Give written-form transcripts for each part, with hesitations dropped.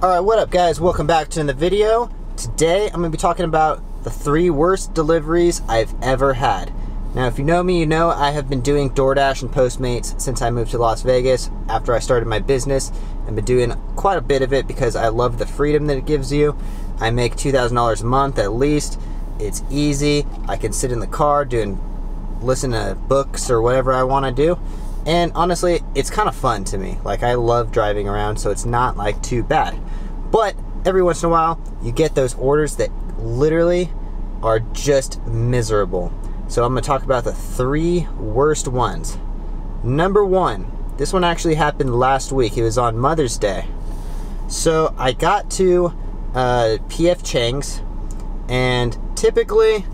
Alright, what up guys? Welcome back to the video. Today I'm going to be talking about the 3 worst deliveries I've ever had. Now if you know me, you know I have been doing Doordash and Postmates since I moved to Las Vegas after I started my business. I've been doing quite a bit of it because I love the freedom that it gives you. I make $2,000 a month at least. It's easy. I can sit in the car listen to books or whatever I want to do. And honestly, it's kind of fun to me. Like, I love driving around, so it's not like too bad. But every once in a while, you get those orders that literally are just miserable. So I'm going to talk about the 3 worst ones. Number 1, this one actually happened last week. It was on Mother's Day. So I got to PF Chang's, and typically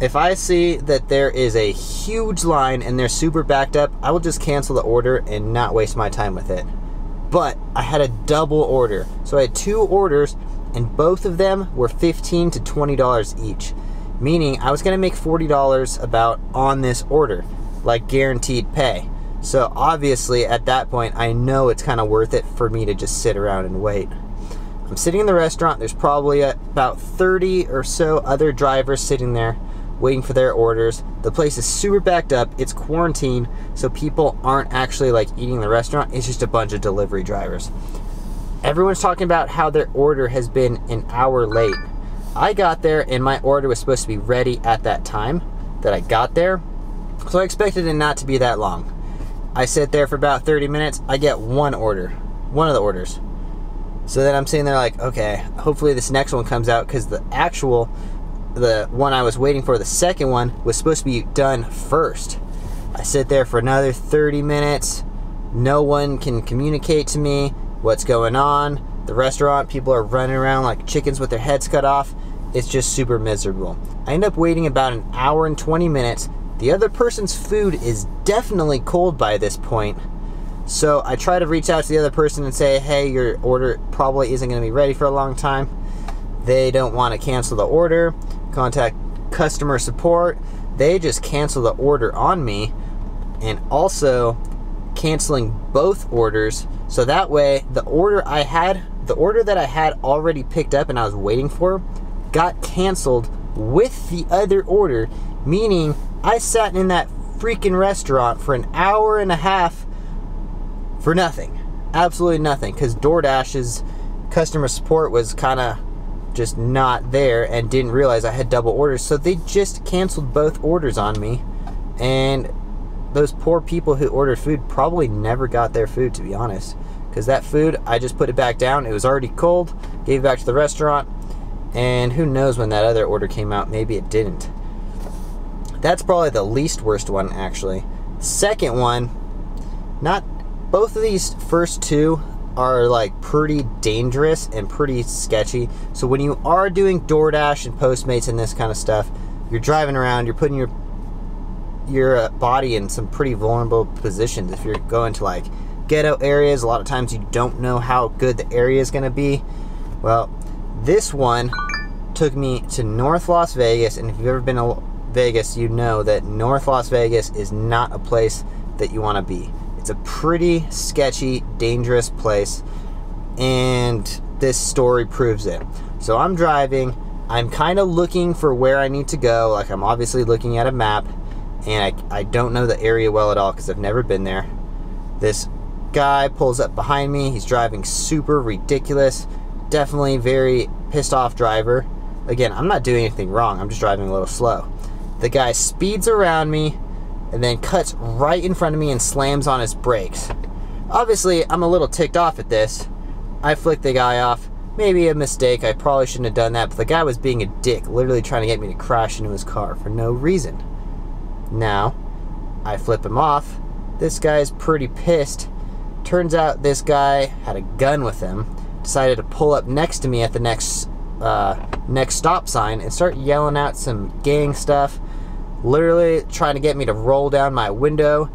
if I see that there is a huge line and they're super backed up, I will just cancel the order and not waste my time with it. But I had a double order. So I had 2 orders and both of them were $15 to $20 each. Meaning I was gonna make $40 about on this order, like guaranteed pay. So obviously at that point, I know it's kind of worth it for me to just sit around and wait. I'm sitting in the restaurant, there's probably about 30 or so other drivers sitting there waiting for their orders. The place is super backed up. It's quarantine, so people aren't actually like eating in the restaurant. It's just a bunch of delivery drivers. Everyone's talking about how their order has been an hour late. I got there and my order was supposed to be ready at that time that I got there, so I expected it not to be that long. I sit there for about 30 minutes. I get one of the orders. So then I'm sitting there like, okay, hopefully this next one comes out, because the one I was waiting for, the second one, was supposed to be done first. I sit there for another 30 minutes. No one can communicate to me what's going on. The restaurant, people are running around like chickens with their heads cut off. It's just super miserable. I end up waiting about an hour and 20 minutes. The other person's food is definitely cold by this point. So I try to reach out to the other person and say, hey, your order probably isn't going to be ready for a long time. They don't want to cancel the order. Contact customer support. They just cancel the order on me, and also canceling both orders. So that way the order that I had already picked up and I was waiting for got canceled with the other order, meaning I sat in that freaking restaurant for an hour and a half for nothing. Absolutely nothing, because DoorDash's customer support was kind of just not there and didn't realize I had double orders, so they just canceled both orders on me. And those poor people who ordered food probably never got their food, to be honest, because that food, I just put it back down. It was already cold, gave it back to the restaurant, and who knows when that other order came out. Maybe it didn't. That's probably the least worst one, actually. Second one, both of these first 2 are like pretty dangerous and pretty sketchy. So when you are doing DoorDash and Postmates and this kind of stuff, you're driving around, you're putting your body in some pretty vulnerable positions. If you're going to like ghetto areas, a lot of times you don't know how good the area is going to be. Well, this one took me to North Las Vegas, and if you've ever been to Vegas, you know that North Las Vegas is not a place that you want to be. It's a pretty sketchy, dangerous place, and this story proves it. So I'm driving, I'm kind of looking for where I need to go. Like, I'm obviously looking at a map, and I don't know the area well at all because I've never been there. This guy pulls up behind me. He's driving super ridiculous. Definitely very pissed off driver. Again, I'm not doing anything wrong. I'm just driving a little slow. The guy speeds around me and then cuts right in front of me and slams on his brakes. Obviously, I'm a little ticked off at this. I flicked the guy off. Maybe a mistake. I probably shouldn't have done that, but the guy was being a dick, literally trying to get me to crash into his car for no reason. Now, I flip him off. This guy's pretty pissed. Turns out this guy had a gun with him. Decided to pull up next to me at the next stop sign and start yelling out some gang stuff. Literally trying to get me to roll down my window.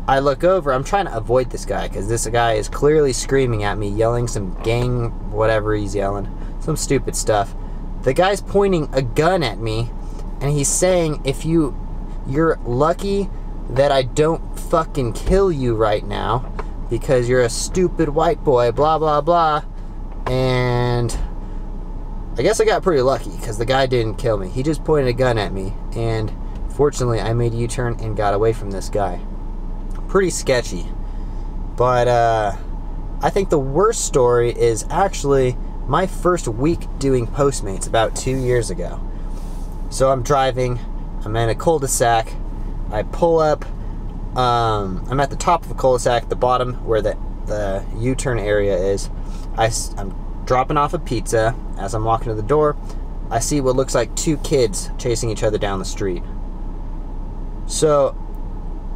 I look over, I'm trying to avoid this guy because this guy is clearly screaming at me, yelling some gang, whatever he's yelling, some stupid stuff. The guy's pointing a gun at me, and he's saying, if you're lucky that I don't fucking kill you right now because you're a stupid white boy, blah, blah, blah. And I guess I got pretty lucky because the guy didn't kill me. He just pointed a gun at me, and fortunately I made a U-turn and got away from this guy. Pretty sketchy. But I think the worst story is actually my first week doing Postmates about 2 years ago. So I'm driving, I'm in a cul-de-sac, I pull up, I'm at the top of a cul-de-sac, the bottom where the U-turn area is. I'm dropping off a pizza. As I'm walking to the door, I see what looks like two kids chasing each other down the street. So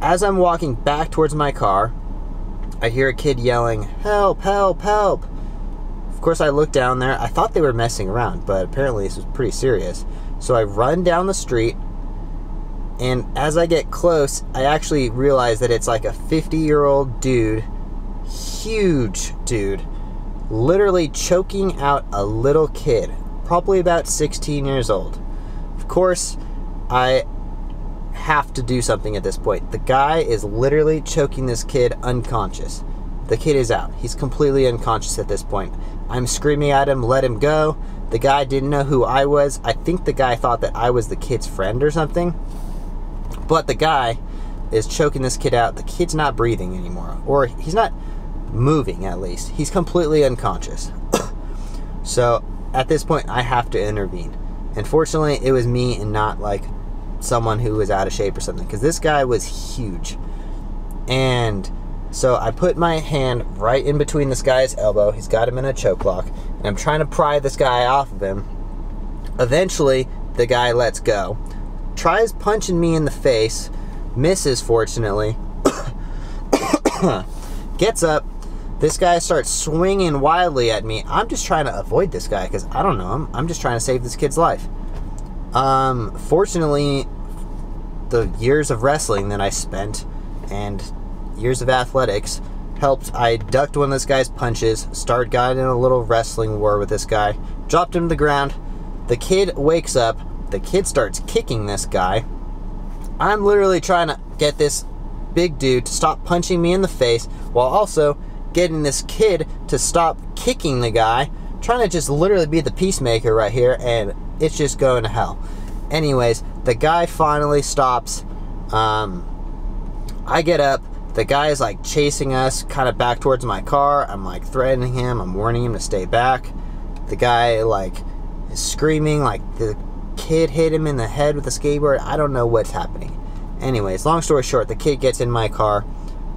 as I'm walking back towards my car, I hear a kid yelling, "Help, help, help." Of course, I look down there. I thought they were messing around, but apparently this was pretty serious. So I run down the street, and as I get close, I actually realize that it's like a 50-year-old dude, huge dude, literally choking out a little kid, probably about 16 years old. Of course, I have to do something at this point. The guy is literally choking this kid unconscious. The kid is out. He's completely unconscious at this point. I'm screaming at him, let him go. The guy didn't know who I was. I think the guy thought that I was the kid's friend or something. But the guy is choking this kid out. The kid's not breathing anymore. Or he's not moving, at least. He's completely unconscious. So at this point, I have to intervene. And fortunately, it was me and not like someone who was out of shape or something, because this guy was huge. And so I put my hand right in between this guy's elbow. He's got him in a choke lock, and I'm trying to pry this guy off of him. Eventually, the guy lets go, tries punching me in the face, misses fortunately, gets up. This guy starts swinging wildly at me. I'm just trying to avoid this guy because I don't know him. I'm just trying to save this kid's life. Fortunately, the years of wrestling that I spent and years of athletics helped. I ducked one of this guy's punches, got in a little wrestling war with this guy, dropped him to the ground. The kid wakes up. The kid starts kicking this guy. I'm literally trying to get this big dude to stop punching me in the face while also getting this kid to stop kicking the guy, trying to just literally be the peacemaker right here, and it's just going to hell. Anyways, the guy finally stops. I get up. The guy is like chasing us kind of back towards my car. I'm like threatening him. I'm warning him to stay back. The guy like is screaming like the kid hit him in the head with a skateboard. I don't know what's happening. Anyways, long story short, the kid gets in my car.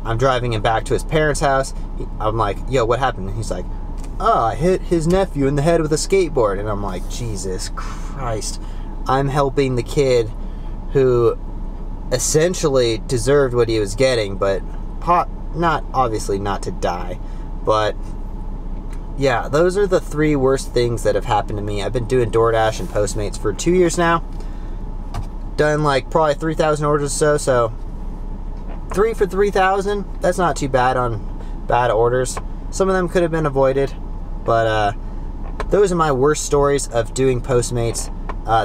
I'm driving him back to his parents' house. I'm like, yo, what happened? And he's like, oh, I hit his nephew in the head with a skateboard. And I'm like, Jesus Christ. I'm helping the kid who essentially deserved what he was getting, but not obviously not to die. But yeah, those are the three worst things that have happened to me. I've been doing Doordash and Postmates for 2 years now. Done like probably 3,000 orders or so, so 3 for 3,000, that's not too bad on bad orders. Some of them could have been avoided, but those are my worst stories of doing Postmates.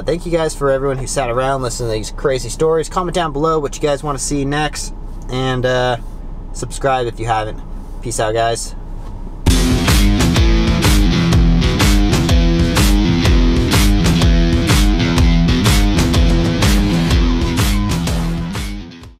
Thank you guys for everyone who sat around listening to these crazy stories. Comment down below what you guys want to see next, and subscribe if you haven't. Peace out, guys.